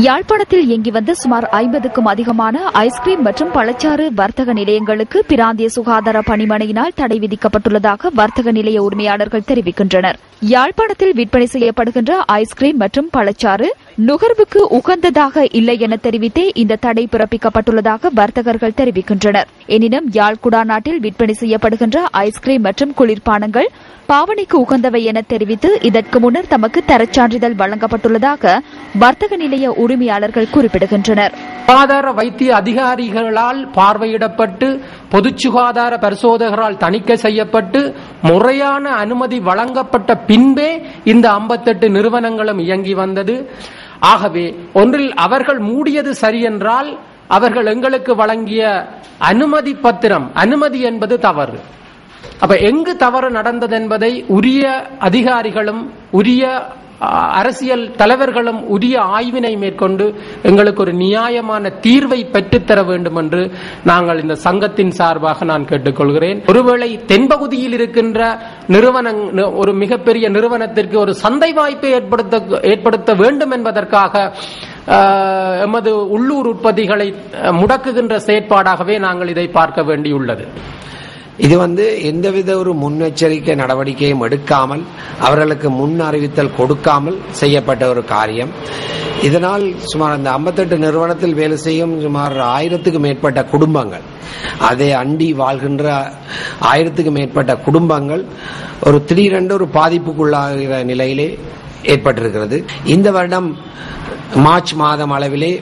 யாழ்ப்பாணத்தில் இயங்கி வந்த சுமார் 50க்கும் அதிகமான ஐஸ்கிரீம் மற்றும் பழச்சாறு வர்த்தக நிலையங்களுக்கு பிராந்திய சுகாதார பணிமனையினால் தடை விதிக்கப்பட்டுள்ளதாக வர்த்தக நிலைய உரிமையாளர்கள் தெரிவிக்கின்றனர். யாழ்ப்பாணத்தில் விற்பனை செய்யப்படுகின்ற ஐஸ்கிரீம் மற்றும் பழச்சாறு நுகர்வுக்கு உகந்ததாக இல்லை என தெரிவித்தே இந்த தடை பிறப்பிக்கப்பட்டுள்ளதாக வர்த்தகர்கள் தெரிவிக்கின்றனர். எனினும் யாழ் குடாநாட்டில் விற்பனை செய்யப்படுகின்ற ஐஸ்கிரீம் மற்றும் குளிர்பானங்கள் பாவனைக்கு உகந்தவை என தெரிவித்து இதற்கு முன்னர் தமக்கு தரச்சான்றிதழ் வழங்கப்பட்டுள்ளதாக வர்த்தக நிலைய உரிமையாளர்கள் குறிப்பிடுகின்றனர். சுகாதார வைத்திய அதிகாரிகளால் பார்வையிடப்பட்டு பொது சுகாதார பரிசோதகரால் தணிக்கை செய்யப்பட்டு முறையான அனுமதி வழங்கப்பட்ட பின்பே இந்த 58 நிறுவனங்களும் இயங்கி வந்தது. ஆகவே ஒன்றில் அவர்கள் மூடியது சரியென்றால் அவர்கள் எங்களுக்கு வழங்கிய அனுமதி பத்திரம், அனுமதி என்பது தவறு. அப்ப எங்கு தவறு நடந்தது என்பதை உரிய அதிகாரிகளும் உரிய அரசியல் தலைவர்களும் உரிய ஆய்வினை மேற்கொண்டு எங்களுக்கு ஒரு நியாயமான தீர்வை பெற்றுத்தர வேண்டும் என்று நாங்கள் இந்த சங்கத்தின் சார்பாக நான் கேட்டுக்கொள்கிறேன். ஒருவேளை தென்பகுதியில் இருக்கின்ற ஒரு மிகப்பெரிய நிறுவனத்திற்கு ஒரு சந்தை வாய்ப்பை ஏற்படுத்த வேண்டும் என்பதற்காக எமது உள்ளூர் உற்பத்திகளை முடக்குகின்ற செயற்பாடாகவே நாங்கள் இதை பார்க்க வேண்டியுள்ளது. இது எந்தவித ஒரு முன்னெச்சரிக்கை நடவடிக்கையும் எடுக்காமல் அவர்களுக்கு முன் அறிவித்தல் கொடுக்காமல் செய்யப்பட்ட ஒரு காரியம். இதனால் சுமார் அந்த 58 நிறுவனத்தில் வேலை செய்யும் சுமார் 1000க்கும் மேற்பட்ட குடும்பங்கள், அதை அண்டி வாழ்கின்ற 1000க்கும் மேற்பட்ட குடும்பங்கள் ஒரு திடீரென்று ஒரு பாதிப்புக்குள்ளாகிற நிலையிலே ஏற்பட்டிருக்கிறது. இந்த வருடம் மார்ச் மாதம் அளவிலே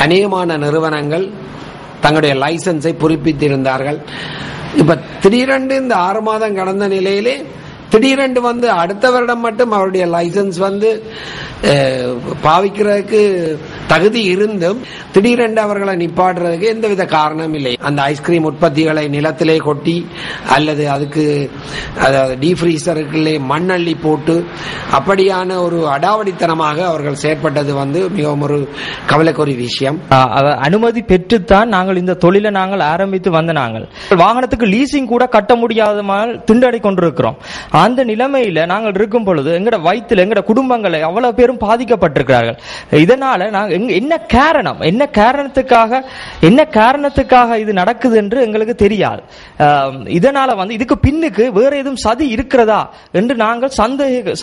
அநேகமான நிறுவனங்கள் தங்களுடைய லைசன்ஸை புதுப்பித்திருந்தார்கள். இப்ப திடீரென்று இந்த 6 மாதம் கடந்த நிலையிலே திடீரென்று அடுத்த வருடம் மட்டும் அவருடைய லைசன்ஸ் பாவிக்கிறதுக்கு தகுதி இருந்தும் திடீரென்று அவர்களை நிப்பாடுறதுக்கு எந்தவித காரணம் இல்லை. அந்த ஐஸ்கிரீம் உற்பத்திகளை நிலத்திலே கொட்டி அல்லது அதுக்கு டீஃப்ரீசருக்குள்ளே மண்ணள்ளி போட்டு அப்படியான ஒரு அடாவடித்தனமாக அவர்கள் செயற்பட்டது மிகவும் ஒரு கவலைக்குரிய விஷயம். அனுமதி பெற்றுத்தான் நாங்கள் இந்த தொழிலை நாங்கள் ஆரம்பித்து வந்த நாங்கள் வாகனத்துக்கு லீசிங் கூட கட்ட முடியாதமால் திண்டாடி கொண்டிருக்கிறோம். அந்த நிலைமையில நாங்கள் இருக்கும் பொழுது எங்கட வயிற்றுல எங்கட குடும்பங்களை அவ்வளவு பேரும் பாதிக்கப்பட்டிருக்கிறார்கள். இதனால நாங்கள் என்ன காரணத்துக்காக இது நடக்குது என்று எங்களுக்கு தெரியாது. இதனால இதுக்கு பின்னுக்கு வேற எதுவும் சதி இருக்கிறதா என்று நாங்கள்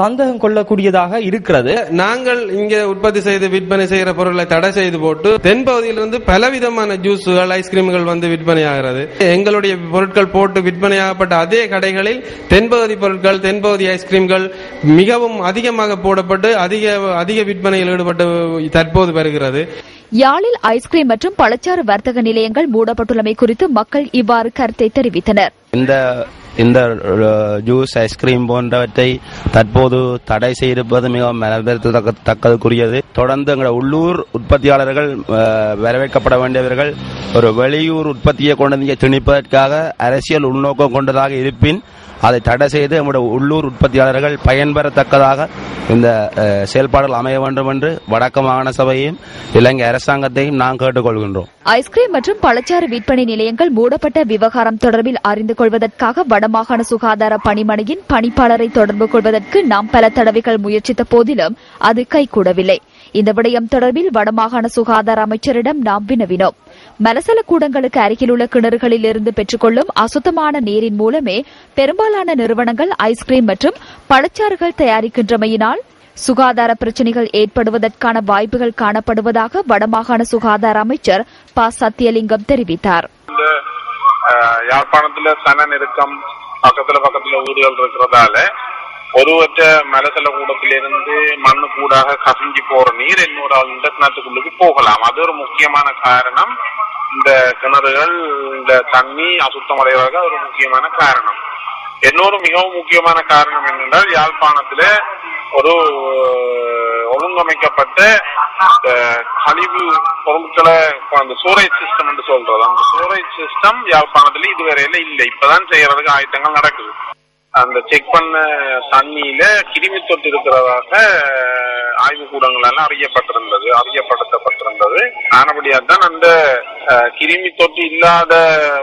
சந்தேகம் கொள்ளக்கூடியதாக இருக்கிறது. நாங்கள் இங்க உற்பத்தி செய்து விற்பனை செய்கிற பொருட்களை தடை செய்து போட்டு தென்பகுதியிலிருந்து பலவிதமான ஜூஸ்கள் ஐஸ்கிரீம்கள் விற்பனை ஆகிறது. எங்களுடைய பொருட்கள் போட்டு விற்பனையாகப்பட்ட அதே கடைகளில் தென்பகுதி பொருட்கள், தென்பகுதி ஐஸ்கிரீம்கள் மிகவும் அதிகமாக போடப்பட்டு அதிக விற்பனையில் ஈடுபட்டு தற்போது வருகிறது. யாழில் ஐஸ்கிரீம் மற்றும் பழச்சாறு வர்த்தக நிலையங்கள் மூடப்பட்டுள்ளமை குறித்து மக்கள் இவ்வாறு கருத்தை தெரிவித்தனர். இந்த ஜூஸ், ஐஸ்கிரீம் போன்றவற்றை தற்போது தடை செய்திருப்பது மிகவும் வரவேற்கத்தக்கதுக்குரியது. தொடர்ந்து எங்கள் உள்ளூர் உற்பத்தியாளர்கள் வரவேற்கப்பட வேண்டியவர்கள். ஒரு வெளியூர் உற்பத்தியை கொண்டு திணிப்பதற்காக அரசியல் உள்நோக்கம் கொண்டதாக இருப்பின் அதை தடை செய்து நம்முடைய உள்ளூர் உற்பத்தியாளர்கள் பயன்பெறத்தக்கதாக இந்த செயல்பாடுகள் அமைய வேண்டும் என்று வடக்கு மாகாண சபையும் இலங்கை அரசாங்கத்தையும் நாம் கேட்டுக்கொள்கின்றோம். ஐஸ்கிரீம் மற்றும் பழச்சாறு விற்பனை நிலையங்கள் மூடப்பட்ட விவகாரம் தொடர்பில் அறிந்து கொள்வதற்காக வடமாகாண சுகாதார பணிமனையின் பணிப்பாளரை தொடர்பு கொள்வதற்கு நாம் பல தடவைகள் முயற்சித்த போதிலும் அது கைகூடவில்லை. இந்த விடயம் தொடர்பில் வடமாகாண சுகாதார அமைச்சரிடம் நாம் வினவினோம். மலசல கூடங்களுக்கு அருகிலுள்ள கிணறுகளில் இருந்து பெற்றுக்கொள்ளும் அசுத்தமான நீரின் மூலமே பெரும்பாலான நிறுவனங்கள் ஐஸ்கிரீம் மற்றும் பழச்சாறுகள் தயாரிக்கின்றமையினால் சுகாதார பிரச்சினைகள் ஏற்படுவதற்கான வாய்ப்புகள் காணப்படுவதாக வடமாகாண சுகாதார அமைச்சர் ப. சத்தியலிங்கம் தெரிவித்தார். யாழ்ப்பாணத்துல சன நெருக்கம் பக்கத்துல ஊர்கள் இருக்கிறதால ஒருவற்ற மலசல கூடத்திலிருந்து மண்ணு கூடாக கசிஞ்சு போற நீர் இன்னொரு கிணத்துக்குள்ளுக்கு போகலாம். அது ஒரு முக்கியமான காரணம். இந்த கிணறுகள், இந்த தண்ணி அசுத்தமடைவதற்கு ஒரு முக்கியமான காரணம். இன்னொரு மிகவும் முக்கியமான காரணம் என்னென்றால் யாழ்ப்பாணத்தில ஒரு ஒழுங்கமைக்கப்பட்ட கழிவு பொருட்களை அந்த ஸ்டோரேஜ் சிஸ்டம் என்று சொல்றது, அந்த ஸ்டோரேஜ் சிஸ்டம் யாழ்ப்பாணத்துல இதுவரையில இல்லை. இப்பதான் செய்யறதுக்கு ஆயத்தங்கள் நடக்குது. அந்த செக் பண்ண தண்ணியில கிருமி தொட்டு இருக்கிறதாக ஆய்வு கூடங்களால அறியப்படுத்தப்பட்டிருந்தது. ஆனபடியாதான் அந்த கிருமி தொற்று இல்லாத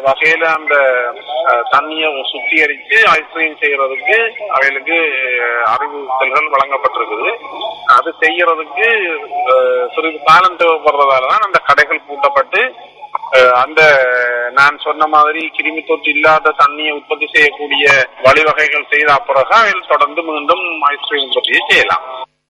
வகையில அந்த தண்ணியை சுத்திகரித்து ஐஸ்கிரீம் செய்யறதுக்கு அவைகளுக்கு அறிவுறுத்தல்கள் வழங்கப்பட்டிருக்குது. அது செய்யறதுக்கு சிறிது காலம் தேவைப்படுறதாலதான் அந்த கடைகள் பூட்டப்பட்டு அந்த நான் சொன்ன மாதிரி கிருமி தொற்று இல்லாத தண்ணியை உற்பத்தி செய்யக்கூடிய வழிவகைகள் செய்த பிறகு அவைகள் தொடர்ந்து மீண்டும் ஐஸ்கிரீம் உற்பத்தியை செய்யலாம்.